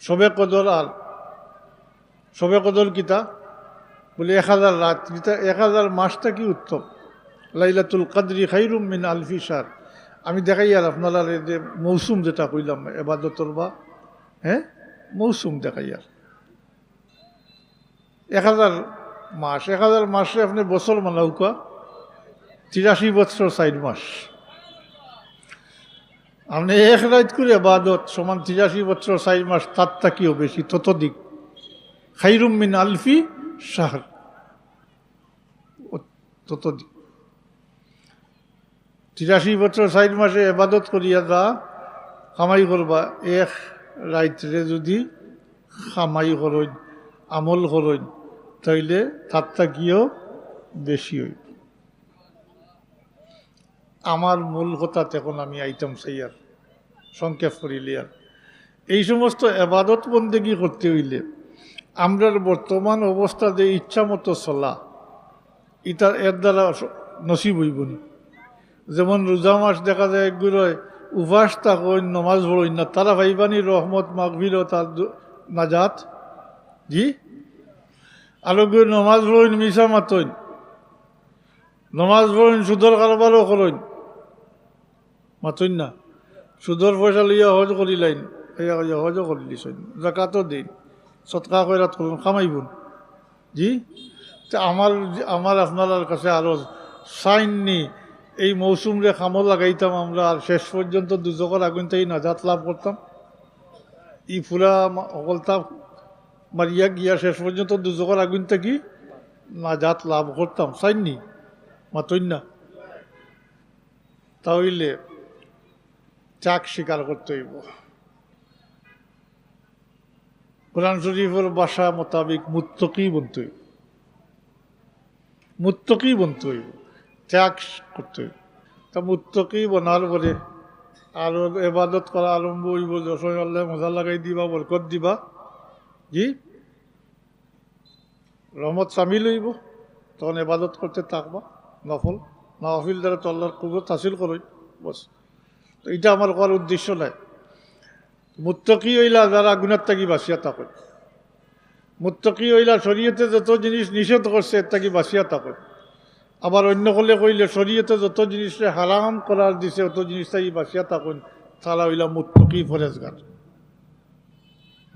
শবে কদর আর শবে কদর কিতা বলে 1000 রাত কিতা 1000 মাসটা কি উত্তম। লাইলাতুল কদরি খায়রুম মিন আলফি শাহর। আমি দেখাই আর আপনারা যে মৌসুম যেটা কইলাম ইবাদতর বা মৌসুম দেখাই আর 1000 মাস 1000 মাসে আপনি বছর মানাউকা 83 বছর 4 মাস। আপনি এক রাত করে ইবাদত সমান 83 বছর 4 মাস, তার থেকেও বেশি, ততোধিক। খায়রুম মিন আলফি শাহর, ততোধিক। 83 বছর 4 মাসে ইবাদত করিয়া যা কামাই করবা, এক রাত্রে যদি কামাই করেন, আমল করেন, তাইলে তার থেকেও বেশি হইব। আমার মূল কথা এখন আমি আইটেম চাইয়ার সংক্ষেপ করিলে আর এই সমস্ত এবাদত বন্দেগী করতে হইলে আমরার বর্তমান অবস্থা যে ইচ্ছা মতো চলা, এটার এর দ্বারা নসিব হইব না। যেমন রোজা মাস দেখা যায় একগুলোয় উপাস থাকেন, নমাজ পড়েন না, তারা ভাইবানি রহমত মাগফিরত তার নাজাত। জি, আরো নমাজ পড়েন মিশা মাতইন, নমাজ পড়েন সুদর কারবারও করেন, মাতইন না, সুদর পয়সা লইয়া হজ করিলাইন, হজও করিলিছেন, জাকাতও দিন, সৎকা কইরাত করুন, খামাইবুন। জি, আমার আপনার কাছে আরো সাইননি এই মৌসুমরে খামো লাগাইতাম আমরা, আর শেষ পর্যন্ত দুজকের আগুন থেকে নাজাত লাভ করতাম। ই ফুরা অকলতা মারিয়া গিয়া শেষ পর্যন্ত দুজকের আগুন থেকে নাজাত লাভ করতাম, চাইনি মাতইন না। তাহলে চাক স্বীকার করতে হইব। কোরআন শরীফের ভাষা মোতাবিক মুত্তকি বলতে হইব, মুত্তকি বলতে হইব, ত্যাগ করতে হইব। তা মুত্তকি বনার পরে আর এবাদত করা আরম্ভ হইব, যশোর আল্লাহ মজা লাগাই দিবা, বরকত দিবা। জি, রহমত সামিল হইব, তখন এবাদত করতে থাকবা, নফল নফিল দ্বারা তো আল্লাহর কুদরত হাসিল করই, বস। তো এটা আমার করার উদ্দেশ্য নাই। মুত্তকি হইলা যারা গুনার থাকি বাঁচিয়া থাকে, মুত্তকি হইলা শরীয়তে যত জিনিস নিষেধ করছে এর থাকি বাঁচিয়া থাকে। আবার অন্য কলে কইলে শরীয়তে যত জিনিসে হারাম করার দিছে অত জিনিস থাকি বাঁচিয়া থাকুন, তারা হইলা মুত্তকি ফরেজগার,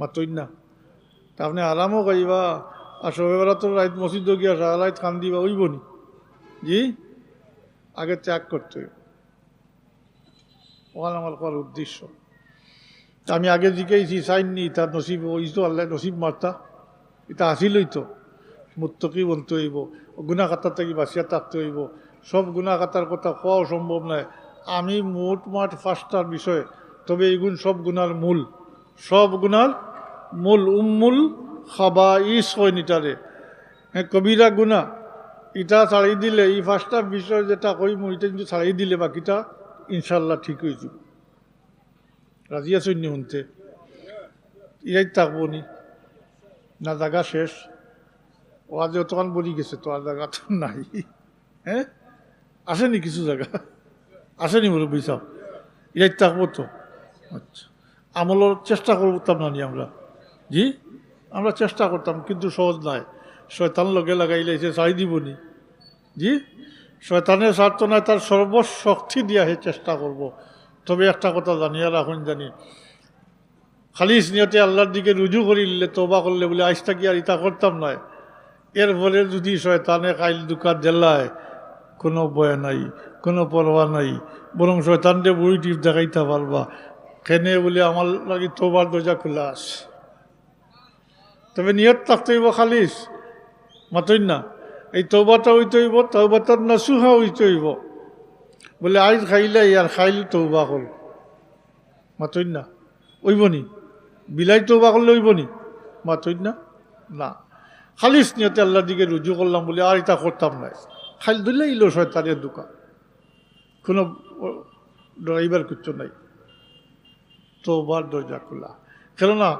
মাতইন না। তা আপনি আরামও গাইবা আর সবেবেলা তো রাইত মসজিদ গিয়া সারা রাইত খান দিবা, ওইবনি। জি, আগে ত্যাগ করতে হইব, ওখানে আমার করার উদ্দেশ্য। আমি আগে জিজ্ঞাসি চাইনি, তার নসিব ওই তো আল্লাহ নসিব মারতা, এটা আসিলই তো। মুত্তকি বলতে হইব, গুনা খাতার থেকে বাঁচিয়া থাকতে হইব। সব গুনা খাতার কথা কোয়াও সম্ভব নয়। আমি মোটমাট 5টার বিষয়ে, তবে এইগুণ সব গুনার মূল, সব গুনার মূল, উম্মুল খাবাইস হয় নিটারে। কবিরা গুনা এটা ছাড়াই দিলে, এই 5টা বিষয় যেটা কইম এটা কিন্তু ছাড়াই দিলে বাকিটা ইনশাল্লাহ ঠিক হয়ে যাব। রাজি আছেন নি শুনতে? ইরাই থাকবো নি না, জায়গা শেষ। ও আজ অতক্ষণ বলি গেছে তো, আর জায়গা তো নাই। হ্যাঁ, আসেনি কিছু জায়গা, আসেনি মুরব্বী সাহেব? ইরাই থাকবো তো। আচ্ছা, আমলের চেষ্টা করতাম না নি আমরা? জি, আমরা চেষ্টা করতাম, কিন্তু সহজ নয়। শয়তান লগে লাগাইলে সে চাই দিবনি। জি, শয়তানের স্বার্থ নয়, তার সর্বশক্তি দিয়া হে চেষ্টা করব। তবে একটা কথা জানিয়া রাখুন, জানি খালিস নিয়তে আল্লাহর দিকে রুজু করিলে, তওবা করলে বলে আইসটা কি আর ইতা করতাম নয়। এর ফলে যদি শয়তানে কাইল দুকাত জেলায়, কোনো ভয় নাই, কোনো পরোয়া নাই, বরং শয়তানকে বুড়ি টিপ দেখাইতে পারবা। কেনে বলে আমার লাগি তওবার দরজা খোলা আছে। তবে নিয়ত থাকতে হইব খালিস, মাতইন না। এই তওবাটা হইতে হইব, তওবাটার নাসুহা হইতে হইব। বলে আইজ খাইলে আর খাইল তওবা কর, মাতইন না, ওইবনি। বিলাই তওবা করলে ওইবনি, মাতইন না। না, খালিস নিয়তে আল্লাহর দিকে রুজু করলাম বলে আর এটা করতাম না, খাইল দিলে ইলো শয়তানের দোকান, কোনো ড্রাইভার কিচ্ছু নাই। তওবার দরজা খোলা। কেননা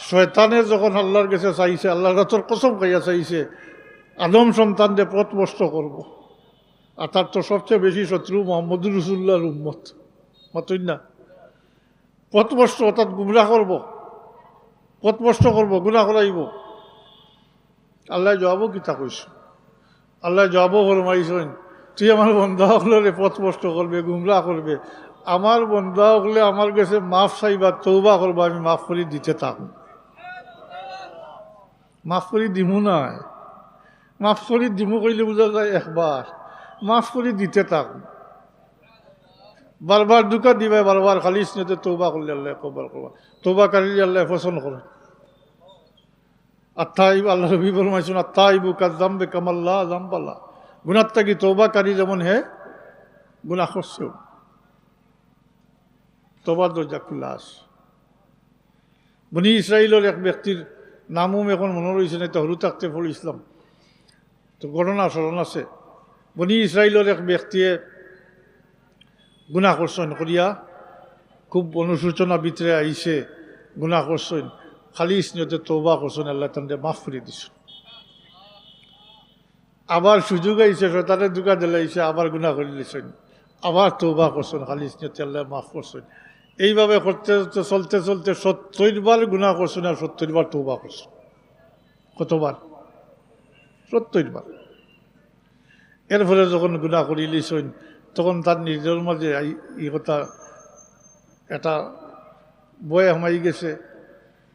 শয়তানের যখন আল্লাহর কাছে চাইছে, আল্লাহর রাতর কসম খাইয়া চাইছে আদম সন্তানদের পথভ্রষ্ট করব। আর তার তো সবচেয়ে বেশি শত্রু মুহাম্মদুর রাসূলুল্লাহর উম্মত, মাতইন না। পথভ্রষ্ট অর্থাৎ গুমরাহ করব। পথ নষ্ট করবো, গুনাহ করাইব। আল্লাহ জবাবও কিতা কইস, আল্লাহ জবাবও ফরমাইছেন, তুই আমার বন্ধা হলে পথ নষ্ট করবে, গুমরাহ করবে, আমার বন্ধা হলে আমার কাছে মাফ চাইবা, তৌবা করবা, আমি মাফ করে দিতে থাকবো। মাফ করে দিমু নাই, মাফ করে দিমু কইলে বোঝা যায় একবার, মাফ করে দিতে থাকবো। বারবার দুকা দিবে, বারবার খালি স্নেহতে তৌবা করলে আল্লাহ কবুল করবা, তৌবা কারিলে আল্লাহ পছন্দ করে। আত্মাইব, আল্লাহ রবি ফরমাইছেন, আত্মাইবু কাযামবে কামাল্লা জামবাল্লা, গুনাহ থেকে তৌবাকারী যেমন হে গুনাহ করছেও, তওবার দরজা খোলা আছে। বনি ইসরাইলের এক ব্যক্তির নামও এখন মনে রয়েছে না, তো হরু থাকতে পড়েছিলাম, তো ঘটনা স্মরণ আছে। বনি ইসরাইলের এক ব্যক্তিয়ে গুনাহ করছেন করিয়া খুব অনুশোচনা ভিতরে আইসে, গুনাহ করছেন, খালি স্নেহতে তওবা করছেন, আল্লাহ তাদের মাফ করে দিছেন। আবার সুযোগ আইসে, শয়তানের দুকা দিলাইছে, আবার গুনাহ করে দিয়েছেন, আবার তওবা করছেন, খালি স্নেহতে আল্লাহ মাফ করছেন। এইভাবে করতে চলতে চলতে 70 বার গুনাহ করছেন আর 70 বার তওবা করছেন। কতবার? 70 বার। এর ফলে যখন গুনাহ করি লিছেন, তখন তার নিজের মাঝে এই কথা এটা বয়ে হামাই গেছে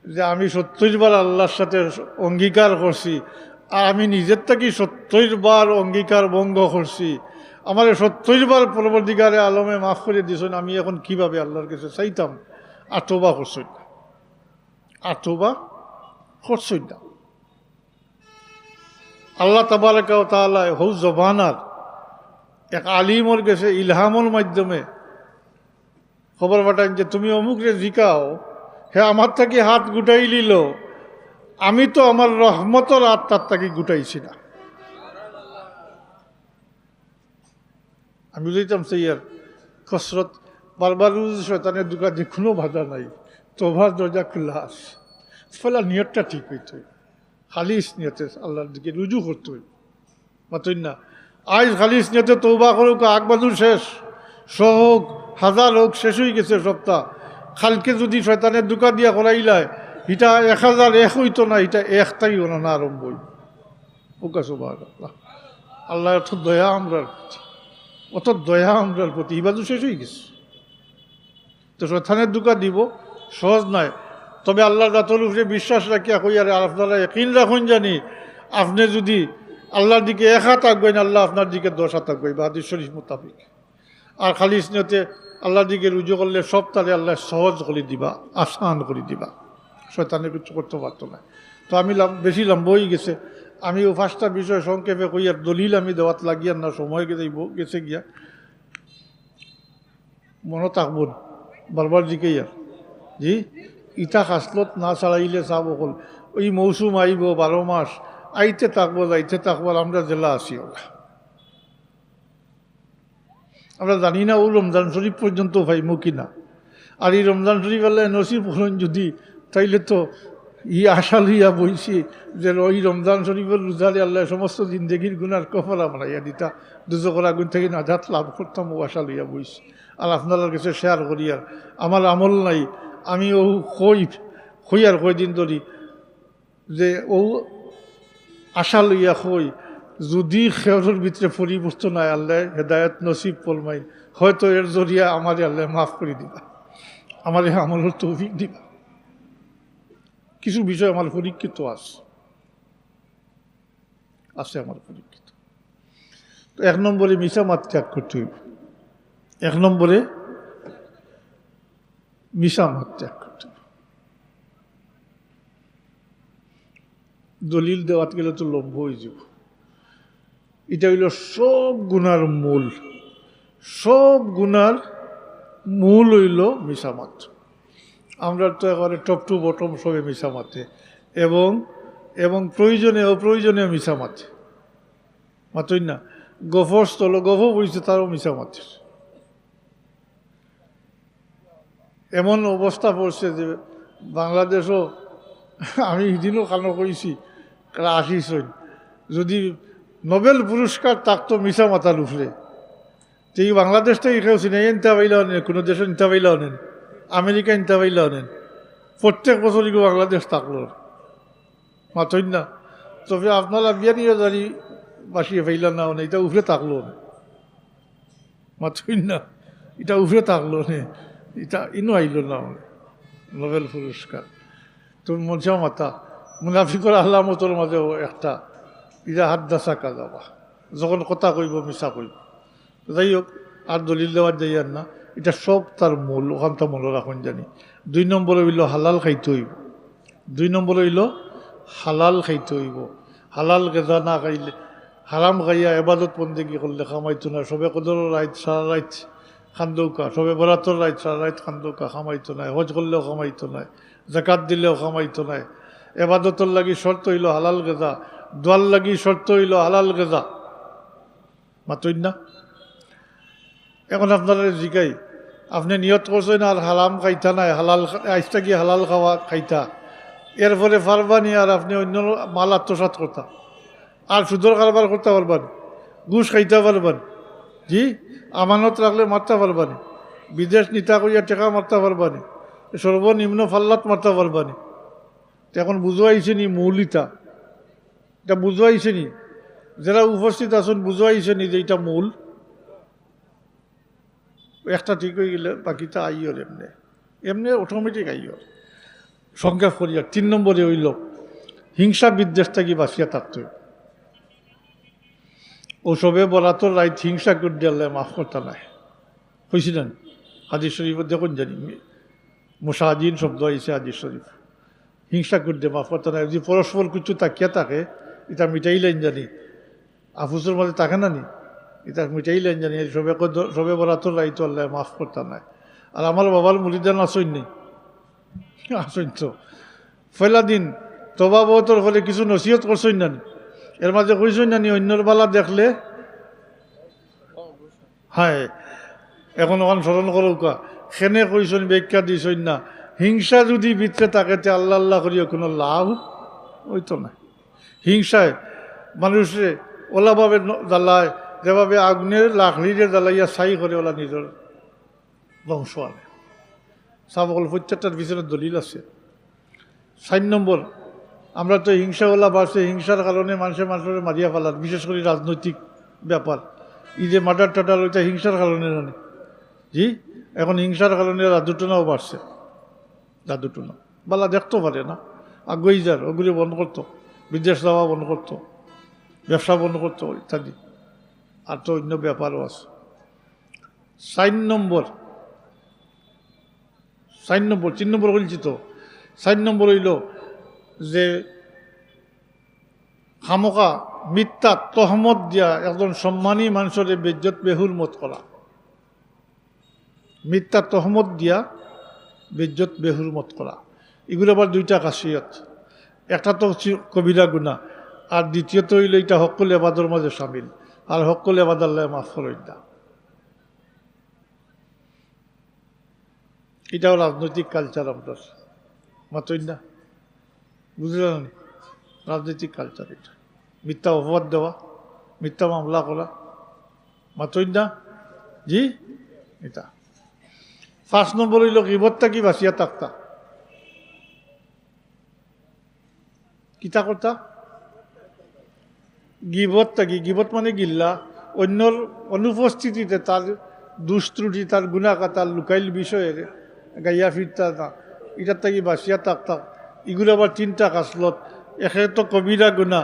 যে আমি 70 বার আল্লাহর সাথে অঙ্গীকার করছি, আর আমি নিজের থেকে 70 বার অঙ্গীকার ভঙ্গ করছি, আমার 70 বার পরবর্তীকারে আলমে মাফ করে দিয়েছেন, আমি এখন কিভাবে আল্লাহর কাছে চাইতাম? আর তওবা করছেন না, আর তওবা করছেন না। আল্লাহ তাবারাকা ওয়া তাআলা হৌ জবানার এক আলিমর কাছে ইলহামর মাধ্যমে খবর পাঠান যে তুমি অমুকরে জিকাও, হে আমার থেকে হাত গুটাই লিল, আমি তো আমার রহমতর হাত তার তাকে গুটাইছি না। আমি বুঝাইতাম সেই আর কসরত বারবার শয়তানের দুকা যে কোনো বাধা নাই, তওবার দরজা খোলা আছে। ফলে নিয়তটা ঠিক হইতে, খালিস নিয়তে আল্লাহর দিকে রুজু করতে হইব, মাতই না। আজ খালিস নিয়তে তওবা করুক, আগবাদুর শেষ, হোক, হাজার হোক, শেষ হয়ে গেছে সপ্তাহ। খালকে যদি শয়তানের দুকা দিয়া করাইলায়, এটা 1001 হইতো না, এটা একটাই হলো না, আরম্ভ হইব। ওকা সুবহানাল্লাহ, আল্লাহ অত দয়া আমরার প্রতি, অত দয়া আমরার প্রতি, ইবাদু শেষ হয়ে গেছে। তো শয়তানের দুকা দিব সহজ নয়, তবে আল্লাহর রাতের উপরে বিশ্বাস রাখিয়া কই, আর আপনারা ইয়াকিন রাখুন জানি, আপনি যদি আল্লাহর দিকে 1 হাত থাকবেন, আল্লাহ আপনার দিকে 10 হাত থাকবে, হাদিস শরীফ মোতাবেক। আর খালি স্নেহতে আল্লাহর দিকে রুজু করলে সব তারে আল্লাহ সহজ করে দিবা, আসান করে দিবা, শয়তানের কিছু করতে পারতো না। তো আমি বেশি লম্ব হয়ে গেছে, আমি ও 5টা বিষয় সংক্ষেপে কই, আর দলিল আমি দেওয়াত লাগিয়ার না, সময় গেছে গিয়া মনে থাকবো বারবার দিকেই আর জি ইটা খাসলত না ছাড়াইলে চাব হল, ওই মৌসুম আইব 12 মাস, আইতে থাকবো যাইতে থাকবো, আমরা জেলা আসি ওলা। আমরা জানি না ও রমজান শরীফ পর্যন্ত পাইমু কিনা, আর এই রমজান শরীফ আল্লাহ নসিব করেন যদি, তাইলে তো আশা লইয়া বইছি যে ওই রমজান শরীফের রোজারে আল্লাহ সমস্ত জিন্দগির গুনার কফারা মারাইয়া দিতা, দুজকের আগুন থেকে নাজাত লাভ করতাম, ও আশা লইয়া বইছি। আর আপনার কাছে শেয়ার করি, আর আমার আমল নাই, আমি ও কই আর কয়দিন ধরি যে ও আশা লইয়া কই, যদি খেয়রের ভিতরে পরিবর্তন হয়, আল্লাহ হেদায়ত নসিব ফরমাই, হয়তো এর জরিয়া আমার আল্লাহ মাফ করে দিবা, আমার আমলের তৌফিক দিবা। কিছু বিষয় আমার পরীক্ষিত আছে আমার পরীক্ষিত। তো 1 নম্বরে মিশা মাত ত্যাগ করতে হইব, 1 নম্বরে মিশা মাত ত্যাগ করতে হইব। দলিল দেওয়াত গেলে তো লম্ব হয়ে যাব। এটা হইল সব গুনার মূল, সব গুনার মূল হইল মিশামাত। আমরা তো একেবারে টপ টু বটম সবে মিশামাতে, এবং প্রয়োজনে অপ্রয়োজনে মিশামাতে, মাতই না। গফর স্থল গফ বইছে, তারও মিশামাতের এমন অবস্থা পড়ছে যে বাংলাদেশও, আমি এদিনও কানো কইছি, আসিস যদি নোবেল পুরস্কার থাকতো মিশা মাথার উপরে, তো এই বাংলাদেশটাই কেউ চিনে নিতে পাইলেও নেন, কোনো দেশে নিতে পাইলেও নেন, আমেরিকা নিতে পাইলেও নেন, প্রত্যেক বছরই বাংলাদেশ থাকলো মাতই না। তবে আপনারা বিয়ানিও জানি বাসিয়ে ফেললেন না, এটা উফরে থাকলো না মাতই না, এটা উফরে থাকলো না, এটা ইনো আইল না নোবেল পুরস্কার। তুমি মনসা মাতা মুনাফিকর আল্লামতর মাঝেও একটা ইরা হাত দাসা কাজাবা, যখন কথা কইব মিশা কইব। যাই হোক, আর দলিল দেওয়ার যাই আর না, এটা সব তার মূল, ওখানটা মনে রাখুন জানি। 2 নম্বর হইল হালাল খাইতে হইব। 2 নম্বর হইল হালাল খাইতে হইব। হালাল গেজা না খাইলে, হারাম খাইয়া এবাদত বন্দেগি করলে খামাইতো না। সবে কদর রাইত সারা রাইত খান্দৌকা, সবে বরাতর রাইত সারা রাইত খান্দৌকা খামাইতো নাই। হজ করলেও খামাইতো নাই, জাকাত দিলেও খামাইতো নাই। এবাদতর লাগি শর্ত হইল হালাল গেজা, দোয়ার লাগি শর্ত হইল হালাল গেজা। মাতই না। এখন আপনারা জিগাই, আপনি নিয়ত করছেন আর হারাম খাইতা নাই, হালাল আইসটা কি হালাল খাওয়া খাইতা, এরপরে পারবানি আর আপনি অন্য মাল আত্মসাৎ করতা, আর সুদর কারবার করতে পারবেন, ঘুষ খাইতে পারবেন, জি আমানত রাখলে মারতে পারবানি, বিদেশ নিতা করিয়া টেকা মারতে পারবানি, সর্বনিম্ন ফাল্লাত মারতে পারবানি। এখন বুঝাইছে নি মৌলিতা, এটা বুঝাইছে নি, যারা উপস্থিত আছেন বুঝাইছে নি যে এটা মূল। একটা ঠিক হয়ে গেলে বাকিটা আইয়র এমনি এমনি অটোমেটিক আইয়র। সংক্ষেপ করিয়া 3 নম্বরে হইল হিংসা বিদ্বেষ থেকে বাঁচিয়া থাকতে। ও সবে বরাতর রাইত হিংসা করে দিলে মাফ করতে নাই, হয়েছিলেন হাদিস শরীফ দেখুন জানি, মুসাজিন শব্দ আইসে হাদিস শরীফ। হিংসা করে দিয়ে মাফ করতে নাই, যদি পরস্পর কিছু তাকিয়া থাকে এটা মিটাইলেন জানি, আফুসের মধ্যে থাকে না নি, এটা মিটাইলেন জানি। সবে বরাতর রাইত আল্লাহ মাফ করতে নাই। আর আমার বাবার মুরিদান আসইন নেই, আসইন তো পয়লা দিন তবাবতর ফলে কিছু নসিহত করছই না, এর মাঝে কইসই না নি অন্যর বালা দেখলে হ্যাঁ। এখন ওখান স্মরণ করুকা সেনে কইসন ব্যাখ্যা দিছই না, হিংসা যদি ভিতরে থাকে তে আল্লাহ আল্লাহ করিয়া কোনো লাভ হইতো না। হিংসায় মানুষে ওলাভাবে জ্বালায়, যেভাবে আগুনের লাকড়িরে জ্বালাইয়া ছাই করে ওলা নিজের বংশ আনে। সাবকল প্রত্যেকটার পিছনে দলিল আছে। 4 নম্বর, আমরা তো হিংসা ওলা বাড়ছে, হিংসার কারণে মানুষের মারিয়া ফেলার, বিশেষ করে রাজনৈতিক ব্যাপার, এই যে মার্ডার টাটার ওইটা হিংসার কারণে জানে, জি এখন হিংসার কারণে রাজুটনাও বাড়ছে। রাজুটনা বালা দেখতে পারে না, আগুই যার ওগুলি বন্ধ করতো, বিদেশ যাওয়া বন্ধ করতো, ব্যবসা বন্ধ করতো ইত্যাদি, আর তো অন্য ব্যাপারও আছে। 4 নম্বর 3 নম্বর বলছি তো, 4 নম্বর হইল যে খামোকা মিথ্যা তহমত দিয়া একজন সম্মানী মানুষের বেজ্জত বেহুরমত করা। মিথ্যা তহমত দিয়া বেজ্জত বেহুরমত করা, এগুলো আবার 2টা খাসিয়ত। একটা তো কবিরা গুনাহ, আর দ্বিতীয়ত হইল এটা হক্কুল এবাদর মাঝে সামিল, আর হক্কুল এবাদ আল্লাহ মাফ করেন না। এটাও রাজনৈতিক কালচার আপনার, মাতই না, বুঝলেন? রাজনৈতিক কালচার এটা, মিথ্যা অপবাদ দেওয়া, মিথ্যা মামলা করা, মাতই না, জি এটা। 5 নম্বর হইল গীবতটা কি বাঁচিয়া থাকতা, কিতা করতা, গীবতটা কি, গীবত মানে গিল্লা, অন্যর অনুপস্থিতিতে তার দুষ্ত্রুটি, তার গুণাকা, তার লুকাইল বিষয়ে গাইয়া ফিরতা না, এটার থেকে বাঁচিয়া থাকতা। এগুলো আবার 3টা কাসলত। একে তো কবিরা গুণা,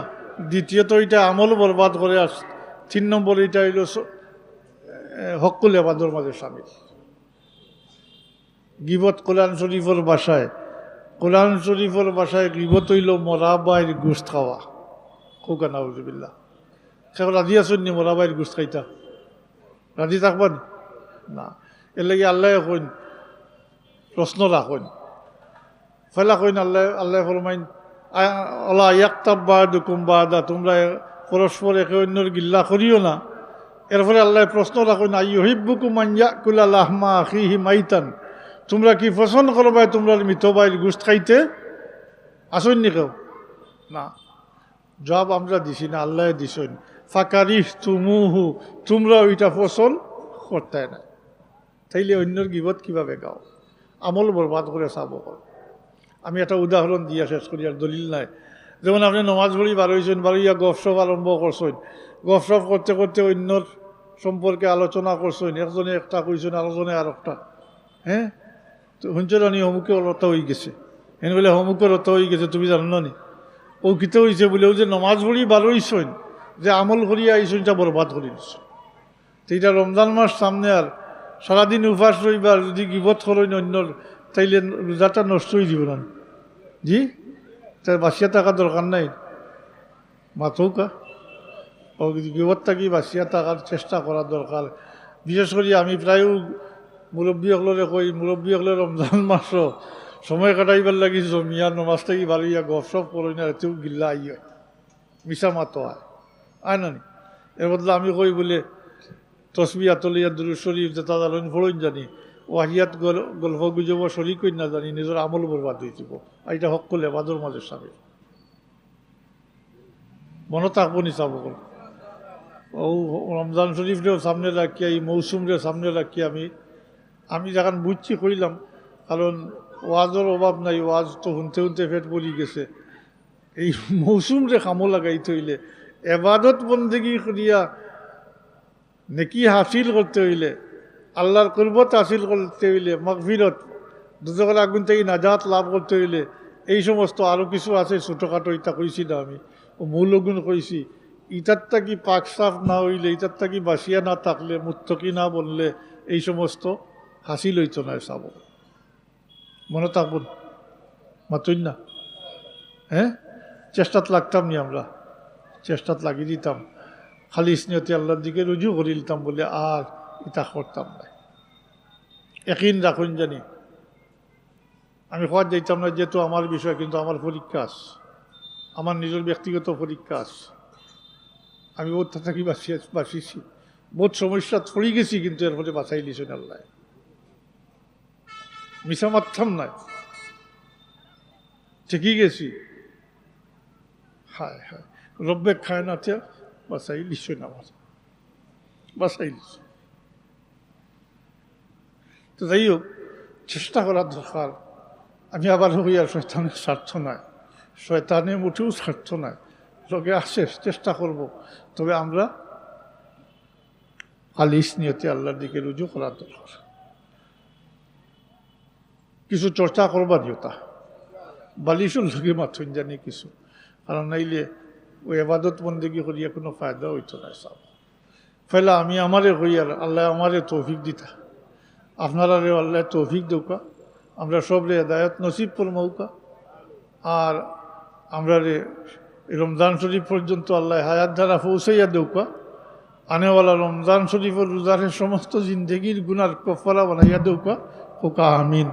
দ্বিতীয়ত এটা আমল বরবাদ করে, আস 3 নম্বর এটা হইল হক্কুল এবাদর মাঝে সামিল। গীবত কোরআন শরীফের গীবত হইল মরাবাইর গোস্ত খাওয়া। খোকা নাউজুবিল্লাহ, সে রাজি আসুন নি মরাবাইর গোস্ত খাইতা? রাজি থাকবেন না, এর লাগে আল্লাহ কইন, প্রশ্ন রাখুন, ফেলা কইন আল্লাহ ফরমাইন আল্লাহ ইয়াক্তাব বাদুকুম বাদা, তোমরা পরস্পর একে অন্যর গিল্লা করিও না। এরপরে আল্লাহ প্রশ্ন রাখুন আইয়ুহিব্বুকুম আন ইয়াকুলা লাহমা আখিহি মাইতান, তোমরা কি পছন্দ করবাই তোমরা মৃত ভাইয়ের গোস্ত খাইতে? আসেননি কেউ না, জবাব আমরা দিছি না, আল্লাহ দিছেন। ফাকারিহ তুমুহু, তোমরা ওইটা পছন্দ করতে না, তাইলে অন্যর গীবত কিভাবে গাও? আমল বরবাদ করে চাব। আমি একটা উদাহরণ দিয়া শেষ করি, আর দলিল নাই। যেমন আপনি নমাজ পড়ি বারোইছেন, বারোইয়া গপসপ আরম্ভ করছেন, গপসপ করতে করতে অন্যর সম্পর্কে আলোচনা করছেন, একজনে একটা কইছেন আলোচনায় আর একটা, হ্যাঁ, তো শুনছেন নি অমুকে রত হয়ে গেছে, এনে বলে অমুকে রত হয়ে গেছে, তুমি জানো নি ও কিতে হয়েছে বলেও যে নমাজ পড়ি বারোইছেন, যে আমল করিয়া আইসেন তা বরবাদ করে দিচ্ছে। তো এটা রমজান মাস সামনে, আর সারাদিন উপাস রইবার যদি গিবত করেন অন্যর, তাইলে রোজাটা নষ্ট হয়ে দিব না। জি, তার বাসিয়া থাকার দরকার নাই, মাথৌকা ও গিবত থাকি বাসিয়া থাকার চেষ্টা করার দরকার। বিশেষ করে আমি প্রায় মুরব্বীসকলরে কই, মুরব্বীসকলে রমজান মাসও সময় কাটাইবার লাগি জমিয়া নমাজ থাকি বাড়িয়া গপসপ করি না, এতেও গিল্লা আই হয়, মিশা মাতো হয়, আয় না নি। এর বদলে আমি কই বলে তসবি আতলিয়া দুরুদ শরীফ যেটা জানেন ফড়ইন জানি, ও আহিয়াত গল্প গুজব শরীর কই না জানি, নিজের আমল বরবাদ হয়ে যাব। আর এটা হক করলে বাদর মাঝে সামনে মনে থাকবো নি চাব। ও রমজান শরীফরেও সামনে রাখিয়া, এই মৌসুমরে সামনে রাখিয়া আমি যখন বুঝছি কইলাম, কারণ ওয়াজের অভাব নাই, ওয়াজ তো শুনতে শুনতে পেট পড়ি গেছে। এই মৌসুমরে কামো লাগাইতে হইলে, এবাদত বন্দেগী করিয়া নেকি হাসিল করতে হইলে, আল্লাহর কুরবত হাসিল করতে হইলে, মাগফিরত দুজকের আগুন থেকে নাজাত লাভ করতে হইলে, এই সমস্ত আরও কিছু আছে ছোটোখাটো, ইটা কইছি না আমি, ও মূল গুণ কইছি। ইটার থাকি পাক সাফ না হইলে, ইটার থাকি বাসিয়া না থাকলে, মুত্তকি না বললে এই সমস্ত হাসিল হইত না। চাব মনে থাকবো মাতুন না, হ্যাঁ, চেষ্টাত লাগতাম নি, আমরা চেষ্টাত লাগিয়ে দিতাম, খালি স্নেহতে আল্লাহর দিকে রুজু করে দিতাম বলে আর ইটা করতাম না। একদিন রাখুন জানি আমি খোয়ার যাইতাম না, যেহেতু আমার বিষয়, কিন্তু আমার পরীক্ষা আছে, আমার নিজের ব্যক্তিগত পরীক্ষা আছে। আমি বহুত থাকি বাঁচিয়েছি, বহুত সমস্যা পড়ে গেছি, কিন্তু এর ফলে বাঁচাই দিয়েছেন আল্লাহ, মিশা মারতাম না, ঠিকই গেছি। হায় হায়, রব্বে খায় না বাঁচাই দিচ্ছেন আমার, বাঁচাই দিচ্ছে। তো যাই হোক, চেষ্টা করার দরকার। আমি আবার হই, আর শয়তানের স্বার্থ নয়, শয়তানের মুঠেও স্বার্থ নয়, লোকে আসে চেষ্টা করব, তবে আমরা খালিস নিয়তে আল্লাহর দিকে রুজু করার দরকার। কিছু চর্চা করবা দিওতা, বালিশুল লোকে মাথুন জানি কিছু, কারণ নাইলে ওই আবাদত বন্দেগী করিয়া কোনো ফায়দা হইতো না। সব ফেলা আমি আমারে হই, আর আল্লাহ আমারে তৌফিক দিতা, আপনারারেও আল্লাহ তৌফিক দৌকা, আমরা সবরে হেদায়ত নসিব করমৌকা, আর আমরা রে রমজান শরীফ পর্যন্ত আল্লাহ হায়াত দ্বারা পৌঁছাইয়া দৌকা, আনেওয়ালা রমজান শরীফের রোজারের সমস্ত জিন্দগির গুনার কফারা বানাইয়া দৌকা, ওকা আমিন।